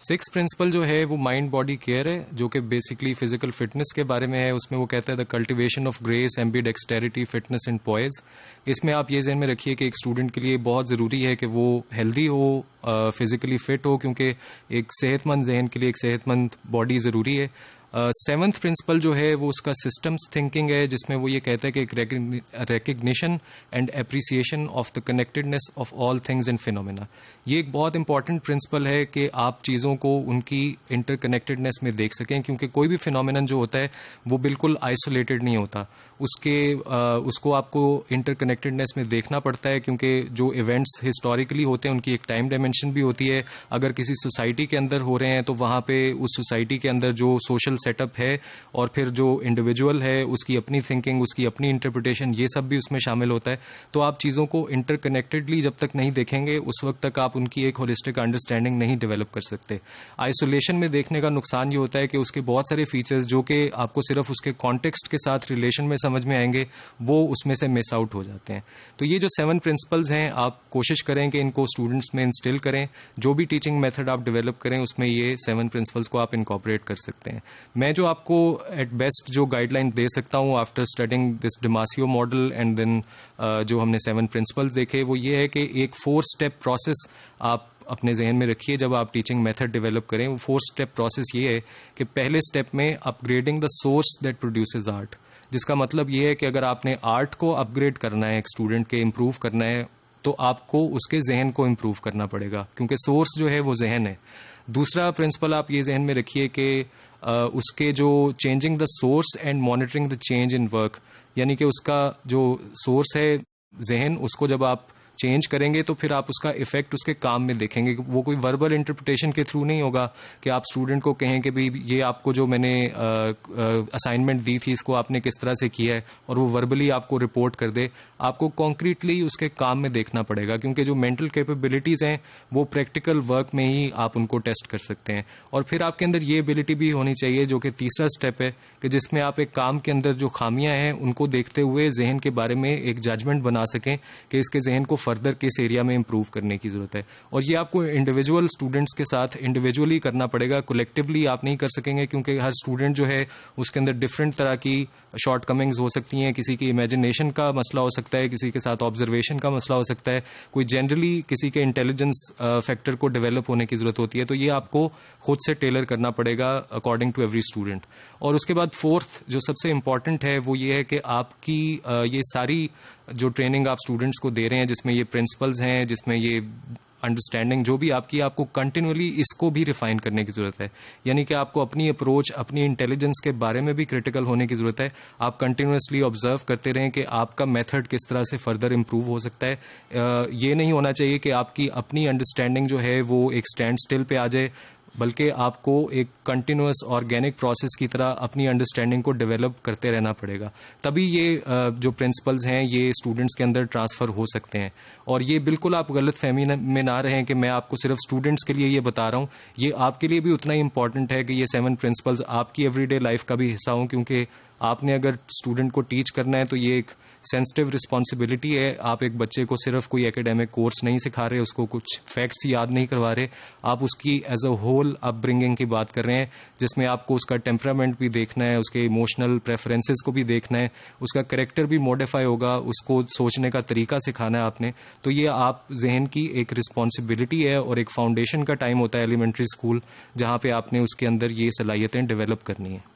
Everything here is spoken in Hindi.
सिक्स प्रिंसिपल जो है वो माइंड बॉडी केयर है, जो कि बेसिकली फिजिकल फिटनेस के बारे में है। उसमें वो कहता है the cultivation of grace, ambidexterity, fitness and poise. इसमें आप ये ज़हन में रखिए कि एक स्टूडेंट के लिए बहुत ज़रूरी है कि वो हेल्दी हो, फिजिकली फिट हो, क्योंकि एक सेहतमंद जहन के लिए एक सेहतमंद बॉडी ज़रूरी है। सेवंथ प्रिंसिपल जो है वो उसका सिस्टम्स थिंकिंग है, जिसमें वो ये कहता है कि एक recognition and appreciation of the connectedness of all things and phenomena. ये एक बहुत इंपॉर्टेंट प्रिंसिपल है कि आप चीज़ों को उनकी इंटरकनेक्टेडनेस में देख सकें, क्योंकि कोई भी फिनोमेनन जो होता है वो बिल्कुल आइसोलेटेड नहीं होता। उसको आपको इंटरकनेक्टेडनेस में देखना पड़ता है, क्योंकि जो इवेंट्स हिस्टोरिकली होते हैं उनकी एक टाइम डायमेंशन भी होती है। अगर किसी सोसाइटी के अंदर हो रहे हैं तो वहाँ पे उस सोसाइटी के अंदर जो सोशल सेटअप है और फिर जो इंडिविजुअल है उसकी अपनी थिंकिंग, उसकी अपनी इंटरप्रिटेशन, ये सब भी उसमें शामिल होता है। तो आप चीज़ों को इंटरकनेक्टेडली जब तक नहीं देखेंगे उस वक्त तक आप उनकी एक होलिस्टिक अंडरस्टैंडिंग नहीं डेवलप कर सकते। आइसोलेशन में देखने का नुकसान ये होता है कि उसके बहुत सारे फीचर्स जो कि आपको सिर्फ उसके कॉन्टेक्स्ट के साथ रिलेशन में समझ में आएंगे वो उसमें से मिस आउट हो जाते हैं। तो ये जो 7 प्रिंसिपल्स हैं आप कोशिश करें कि इनको स्टूडेंट्स में इंस्टिल करें। जो भी टीचिंग मेथड आप डेवलप करें उसमें ये 7 प्रिंसिपल्स को आप इनकॉर्पोरेट कर सकते हैं। मैं जो आपको एट बेस्ट जो गाइडलाइन दे सकता हूँ after studying this Damasio model and then जो हमने 7 प्रिंसिपल्स देखे, वो ये है कि एक 4 स्टेप प्रोसेस आप अपने जहन में रखिए जब आप टीचिंग मेथड डेवलप करें। वो 4 स्टेप प्रोसेस ये है कि पहले स्टेप में upgrading the source that produces art, जिसका मतलब ये है कि अगर आपने आर्ट को अपग्रेड करना है, एक स्टूडेंट के इम्प्रूव करना है, तो आपको उसके जहन को इम्प्रूव करना पड़ेगा, क्योंकि सोर्स जो है वो जहन है। दूसरा प्रिंसिपल आप ये जहन में रखिए कि उसके जो changing the source and monitoring the change in work, यानी कि उसका जो सोर्स है जहन, उसको जब आप चेंज करेंगे तो फिर आप उसका इफेक्ट उसके काम में देखेंगे। वो कोई वर्बल इंटरप्रिटेशन के थ्रू नहीं होगा कि आप स्टूडेंट को कहें कि भाई ये आपको जो मैंने असाइनमेंट दी थी इसको आपने किस तरह से किया है और वो वर्बली आपको रिपोर्ट कर दे। आपको कॉन्क्रीटली उसके काम में देखना पड़ेगा, क्योंकि जो मेंटल कैपेबिलिटीज़ हैं वो प्रैक्टिकल वर्क में ही आप उनको टेस्ट कर सकते हैं। और फिर आपके अंदर ये एबिलिटी भी होनी चाहिए, जो कि तीसरा स्टेप है, कि जिसमें आप एक काम के अंदर जो खामियां हैं उनको देखते हुए जहन के बारे में एक जजमेंट बना सकें कि इसके जहन को फर्दर किस एरिया में इंप्रूव करने की जरूरत है। और ये आपको इंडिविजुअल स्टूडेंट्स के साथ इंडिविजुअली करना पड़ेगा, कलेक्टिवली आप नहीं कर सकेंगे, क्योंकि हर स्टूडेंट जो है उसके अंदर डिफरेंट तरह की शॉर्ट कमिंग्स हो सकती हैं। किसी की इमेजिनेशन का मसला हो सकता है, किसी के साथ ऑब्जर्वेशन का मसला हो सकता है, कोई जनरली किसी के इंटेलिजेंस फैक्टर को डेवलप होने की जरूरत होती है। तो ये आपको खुद से टेलर करना पड़ेगा अकॉर्डिंग टू एवरी स्टूडेंट। और उसके बाद फोर्थ जो सबसे इंपॉर्टेंट है वो ये है कि आपकी ये सारी जो ट्रेनिंग आप स्टूडेंट्स को दे रहे हैं, जिसमें ये प्रिंसिपल्स हैं, जिसमें ये अंडरस्टैंडिंग जो भी आपकी, आपको कंटिन्यूअली इसको भी रिफाइन करने की जरूरत है। यानी कि आपको अपनी अप्रोच, अपनी इंटेलिजेंस के बारे में भी क्रिटिकल होने की जरूरत है। आप कंटिन्यूअसली ऑब्जर्व करते रहें कि आपका मेथड किस तरह से फर्दर इंप्रूव हो सकता है। ये नहीं होना चाहिए कि आपकी अपनी अंडरस्टैंडिंग जो है वो एक स्टैंड स्टिल पे आ जाए, बल्कि आपको एक कंटिन्यूअस ऑर्गेनिक प्रोसेस की तरह अपनी अंडरस्टैंडिंग को डेवलप करते रहना पड़ेगा। तभी ये जो प्रिंसिपल्स हैं ये स्टूडेंट्स के अंदर ट्रांसफ़र हो सकते हैं। और ये बिल्कुल आप गलत फहमी में ना रहें कि मैं आपको सिर्फ स्टूडेंट्स के लिए ये बता रहा हूँ, ये आपके लिए भी उतना ही इंपॉर्टेंट है कि ये 7 प्रिंसिपल्स आपकी एवरीडे लाइफ का भी हिस्सा हों, क्योंकि आपने अगर स्टूडेंट को टीच करना है तो ये एक सेंसिटिव रिस्पॉन्सिबिलिटी है। आप एक बच्चे को सिर्फ कोई एकेडमिक कोर्स नहीं सिखा रहे, उसको कुछ फैक्ट्स याद नहीं करवा रहे, आप उसकी एज अ होल अपब्रिंगिंग की बात कर रहे हैं, जिसमें आपको उसका टेम्परामेंट भी देखना है, उसके इमोशनल प्रेफरेंसेस को भी देखना है, उसका कैरेक्टर भी मॉडिफाई होगा, उसको सोचने का तरीका सिखाना है आपने। तो ये आप जहन की एक रिस्पॉन्सिबिलिटी है और एक फाउंडेशन का टाइम होता है एलिमेंट्री स्कूल, जहाँ पे आपने उसके अंदर ये सलाहियतें डेवलप करनी है।